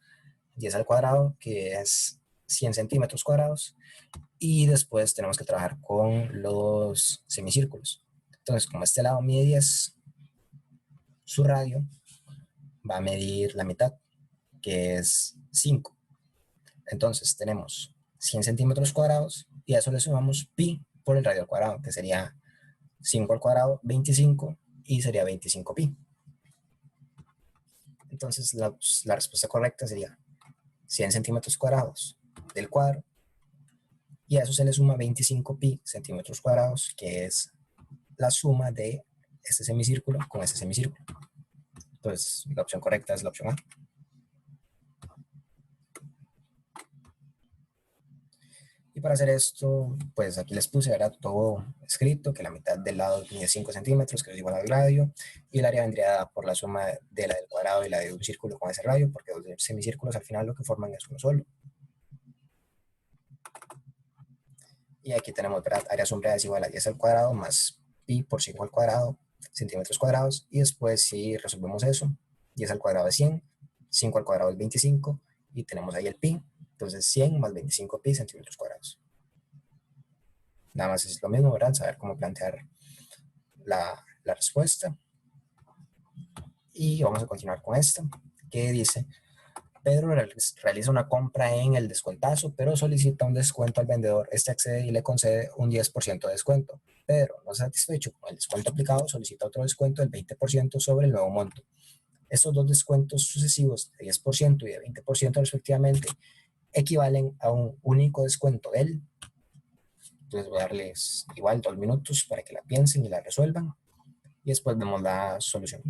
10 al cuadrado, que es 100 centímetros cuadrados, y después tenemos que trabajar con los semicírculos. Entonces, como este lado mide 10, su radio va a medir la mitad, que es 5. Entonces, tenemos 100 centímetros cuadrados y a eso le sumamos pi por el radio al cuadrado, que sería 5 al cuadrado, 25, y sería 25 pi. Entonces, la respuesta correcta sería 100 centímetros cuadrados del cuadro, y a eso se le suma 25 pi centímetros cuadrados, que es la suma de este semicírculo con este semicírculo. Entonces, la opción correcta es la opción A. Y para hacer esto, pues aquí les puse, ¿verdad? Todo escrito, que la mitad del lado tiene 5 centímetros, que es igual al radio, y el área vendría dada por la suma de la del cuadrado y la de un círculo con ese radio, porque los semicírculos al final lo que forman es uno solo. Y aquí tenemos, ¿verdad? Área sombreada es igual a 10 al cuadrado más pi por 5 al cuadrado, centímetros cuadrados, y después si resolvemos eso, 10 al cuadrado es 100, 5 al cuadrado es 25, y tenemos ahí el pi, entonces 100 más 25 pi centímetros cuadrados. Nada más es lo mismo, ¿verdad? Saber cómo plantear la respuesta. Y vamos a continuar con esta, que dice: Pedro realiza una compra en el descuentazo, pero solicita un descuento al vendedor. Este accede y le concede un 10% de descuento. Pedro, no satisfecho con el descuento aplicado, solicita otro descuento del 20% sobre el nuevo monto. Estos dos descuentos sucesivos de 10% y de 20% respectivamente equivalen a un único descuento del... Entonces voy a darles igual 2 minutos para que la piensen y la resuelvan, y después vemos la solución.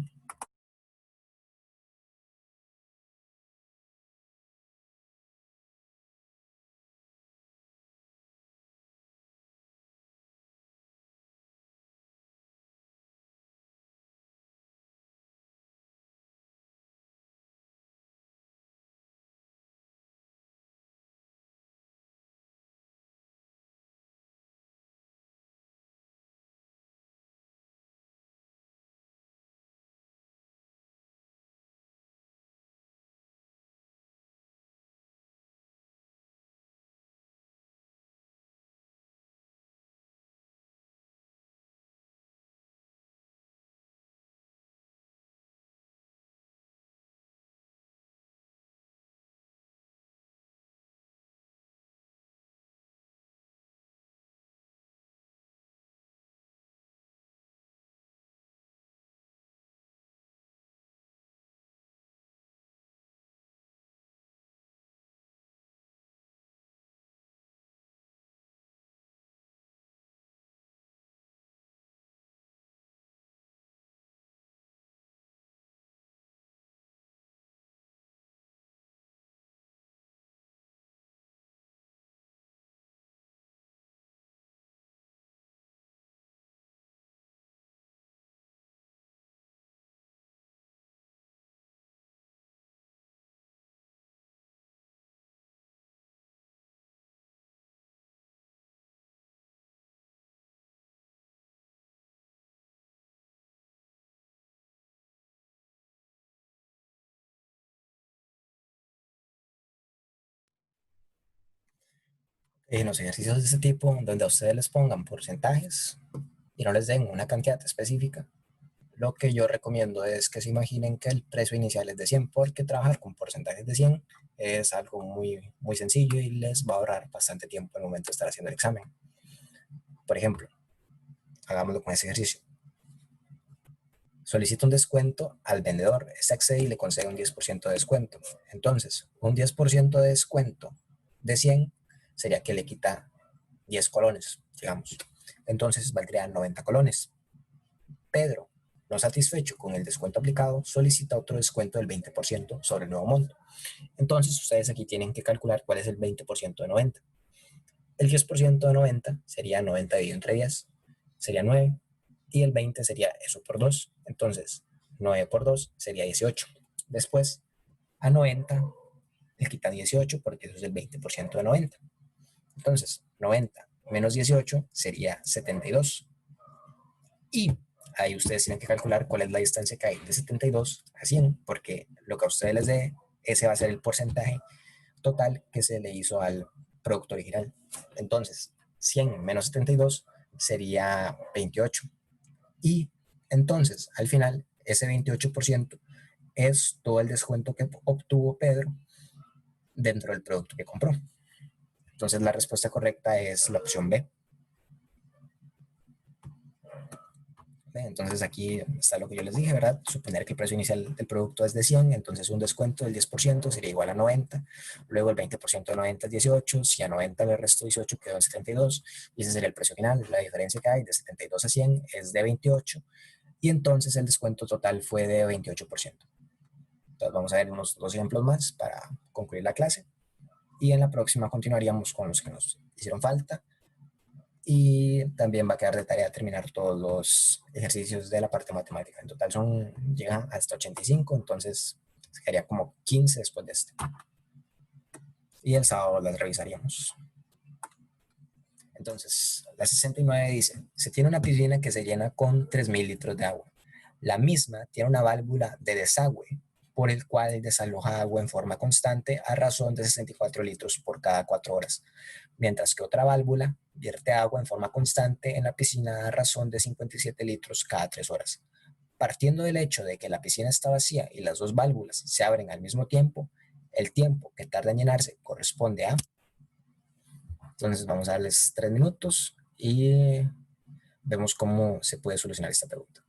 En los ejercicios de este tipo, donde a ustedes les pongan porcentajes y no les den una cantidad específica, lo que yo recomiendo es que se imaginen que el precio inicial es de 100, porque trabajar con porcentajes de 100 es algo muy, muy sencillo y les va a ahorrar bastante tiempo en el momento de estar haciendo el examen. Por ejemplo, hagámoslo con ese ejercicio. Solicita un descuento al vendedor, este accede y le concede un 10% de descuento. Entonces, un 10% de descuento de 100 sería que le quita 10 colones, digamos. Entonces valdría 90 colones. Pedro, no satisfecho con el descuento aplicado, solicita otro descuento del 20% sobre el nuevo monto. Entonces ustedes aquí tienen que calcular cuál es el 20% de 90. El 10% de 90 sería 90 dividido entre 10, sería 9, y el 20 sería eso por 2. Entonces 9 por 2 sería 18. Después, a 90 le quitan 18 porque eso es el 20% de 90. Entonces 90 menos 18 sería 72. Y ahí ustedes tienen que calcular cuál es la distancia que hay de 72 a 100, porque lo que a ustedes les dé ese va a ser el porcentaje total que se le hizo al producto original. Entonces, 100 menos 72 sería 28. Y entonces, al final, ese 28% es todo el descuento que obtuvo Pedro dentro del producto que compró. Entonces, la respuesta correcta es la opción B. Entonces aquí está lo que yo les dije, ¿verdad? Suponer que el precio inicial del producto es de 100, entonces un descuento del 10% sería igual a 90, luego el 20% de 90 es 18, si a 90 le resto 18 quedó en 72, y ese sería el precio final. La diferencia que hay de 72 a 100 es de 28, y entonces el descuento total fue de 28%. Entonces vamos a ver unos dos ejemplos más para concluir la clase, y en la próxima continuaríamos con los que nos hicieron falta. Y también va a quedar de tarea terminar todos los ejercicios de la parte matemática. En total llegan hasta 85, entonces quedaría como 15 después de este. Y el sábado las revisaríamos. Entonces, la 69 dice, se tiene una piscina que se llena con 3.000 litros de agua. La misma tiene una válvula de desagüe por el cual desaloja agua en forma constante a razón de 64 litros por cada 4 horas, mientras que otra válvula vierte agua en forma constante en la piscina a razón de 57 litros cada 3 horas. Partiendo del hecho de que la piscina está vacía y las dos válvulas se abren al mismo tiempo, el tiempo que tarda en llenarse corresponde a... Entonces vamos a darles 3 minutos y vemos cómo se puede solucionar esta pregunta.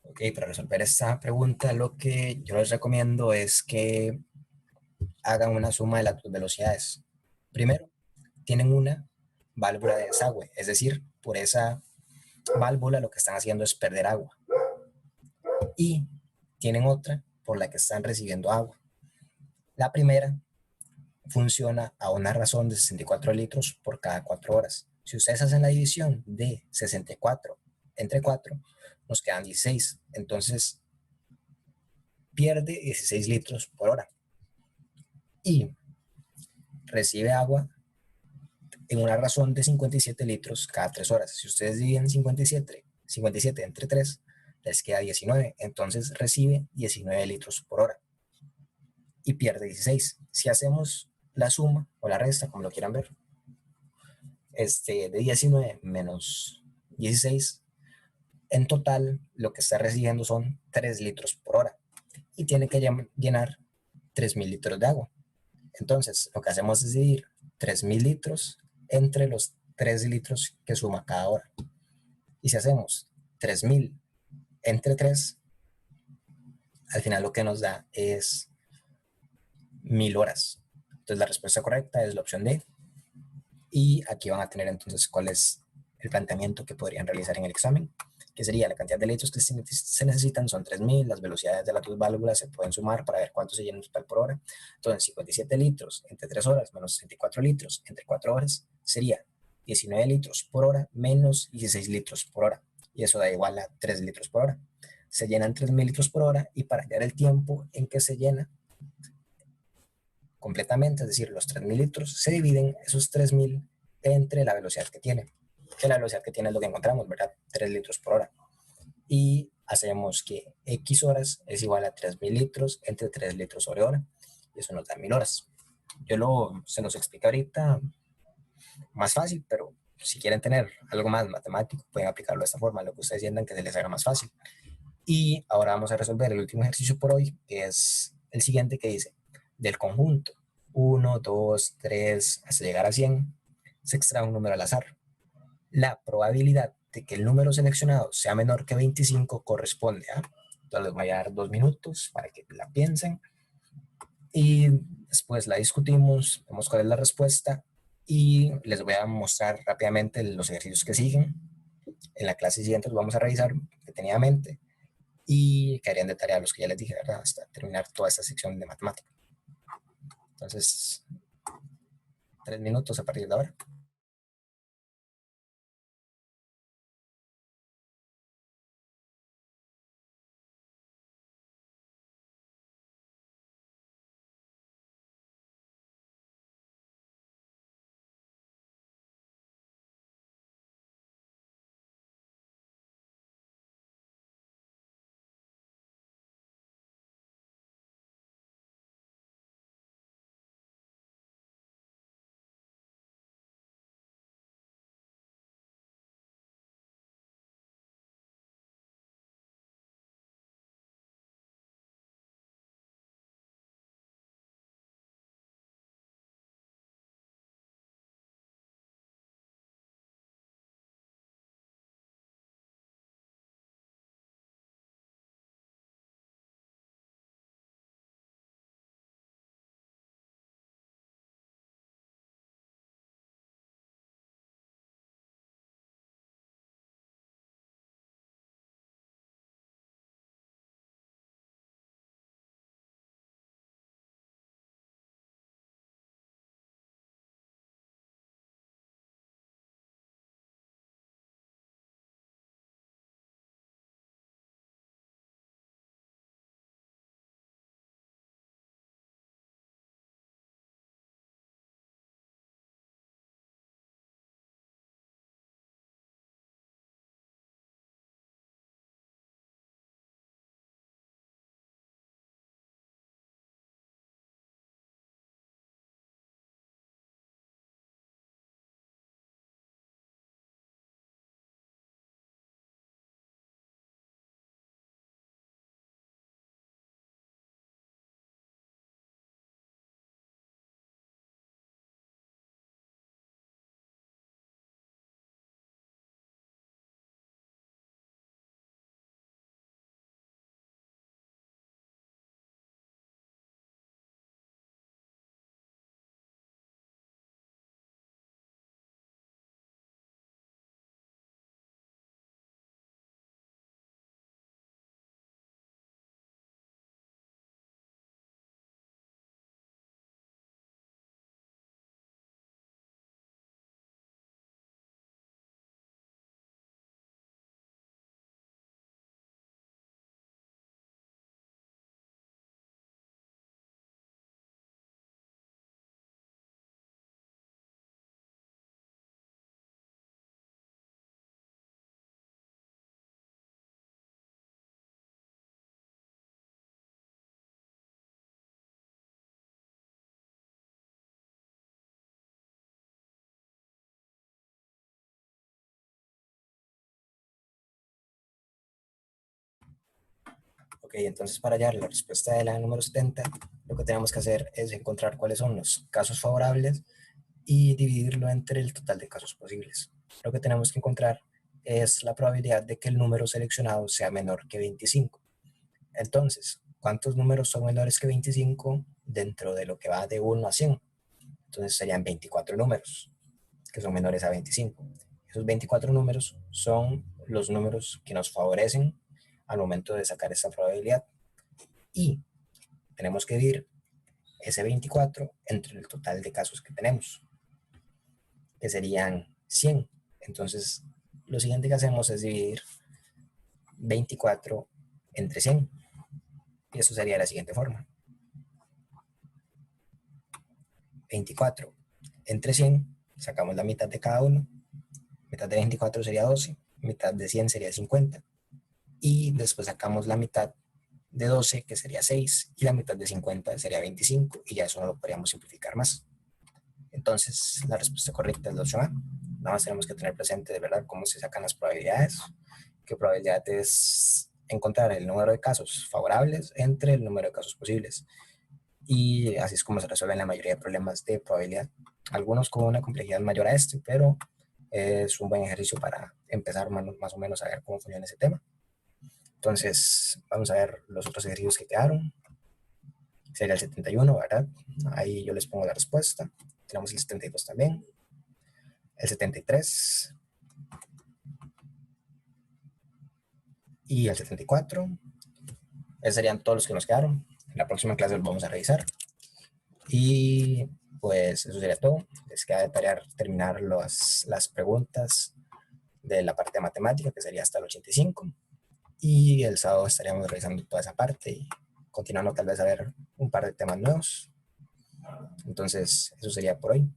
Ok, para resolver esta pregunta, lo que yo les recomiendo es que hagan una suma de las dos velocidades. Primero, tienen una válvula de desagüe, es decir, por esa válvula lo que están haciendo es perder agua. Y tienen otra por la que están recibiendo agua. La primera funciona a una razón de 64 litros por cada 4 horas. Si ustedes hacen la división de 64 entre 4, nos quedan 16. Entonces, pierde 16 litros por hora. Y recibe agua en una razón de 57 litros cada 3 horas. Si ustedes dividen 57 entre 3, les queda 19. Entonces recibe 19 litros por hora y pierde 16. Si hacemos la suma o la resta, como lo quieran ver, de 19 menos 16, en total lo que está recibiendo son 3 litros por hora y tiene que llenar 3.000 litros de agua. Entonces, lo que hacemos es dividir 3.000 litros entre los 3 litros que suma cada hora. Y si hacemos 3.000 entre 3, al final lo que nos da es 1.000 horas. Entonces, la respuesta correcta es la opción D. Y aquí van a tener entonces cuál es el planteamiento que podrían realizar en el examen, que sería la cantidad de litros que se necesitan son 3.000, las velocidades de las dos válvulas se pueden sumar para ver cuánto se llena en total por hora. Entonces, 57 litros entre 3 horas menos 64 litros entre 4 horas sería 19 litros por hora menos 16 litros por hora. Y eso da igual a 3 litros por hora. Se llenan 3.000 litros por hora y para hallar el tiempo en que se llena completamente, es decir, los 3.000 litros, se dividen esos 3.000 entre la velocidad que tiene. Que la velocidad que tiene es lo que encontramos, ¿verdad? 3 litros por hora. Y hacemos que X horas es igual a 3.000 litros entre 3 litros sobre hora. Y eso nos da 1.000 horas. Se los explico ahorita más fácil, pero si quieren tener algo más matemático, pueden aplicarlo de esta forma, lo que ustedes sientan que se les haga más fácil. Y ahora vamos a resolver el último ejercicio por hoy, que es el siguiente, que dice, del conjunto 1, 2, 3, hasta llegar a 100, se extrae un número al azar. La probabilidad de que el número seleccionado sea menor que 25 corresponde a... Entonces les voy a dar 2 minutos para que la piensen y después la discutimos, vemos cuál es la respuesta y les voy a mostrar rápidamente los ejercicios que siguen. En la clase siguiente los vamos a revisar detenidamente y quedarían de tarea los que ya les dije, ¿verdad? Hasta terminar toda esta sección de matemática. Entonces, 3 minutos a partir de ahora. Ok, entonces para hallar la respuesta de la número 70, lo que tenemos que hacer es encontrar cuáles son los casos favorables y dividirlo entre el total de casos posibles. Lo que tenemos que encontrar es la probabilidad de que el número seleccionado sea menor que 25. Entonces, ¿cuántos números son menores que 25 dentro de lo que va de 1 a 100? Entonces serían 24 números que son menores a 25. Esos 24 números son los números que nos favorecen al momento de sacar esta probabilidad. Y tenemos que dividir ese 24 entre el total de casos que tenemos, que serían 100. Entonces, lo siguiente que hacemos es dividir 24 entre 100. Y eso sería de la siguiente forma. 24 entre 100, sacamos la mitad de cada uno. Mitad de 24 sería 12, mitad de 100 sería 50. Y después sacamos la mitad de 12, que sería 6, y la mitad de 50 sería 25, y ya eso no lo podríamos simplificar más. Entonces, la respuesta correcta es la opción A. Nada más tenemos que tener presente de verdad cómo se sacan las probabilidades. ¿Qué probabilidad es encontrar el número de casos favorables entre el número de casos posibles? Y así es como se resuelven la mayoría de problemas de probabilidad. Algunos con una complejidad mayor a este, pero es un buen ejercicio para empezar más o menos a ver cómo funciona ese tema. Entonces, vamos a ver los otros ejercicios que quedaron. Sería el 71, ¿verdad? Ahí yo les pongo la respuesta. Tenemos el 72 también. El 73. Y el 74. Esos serían todos los que nos quedaron. En la próxima clase los vamos a revisar. Y pues eso sería todo. Les queda de tarea terminar las preguntas de la parte de matemática, que sería hasta el 85. Y el sábado estaríamos revisando toda esa parte y continuando tal vez a ver un par de temas nuevos. Entonces, eso sería por hoy.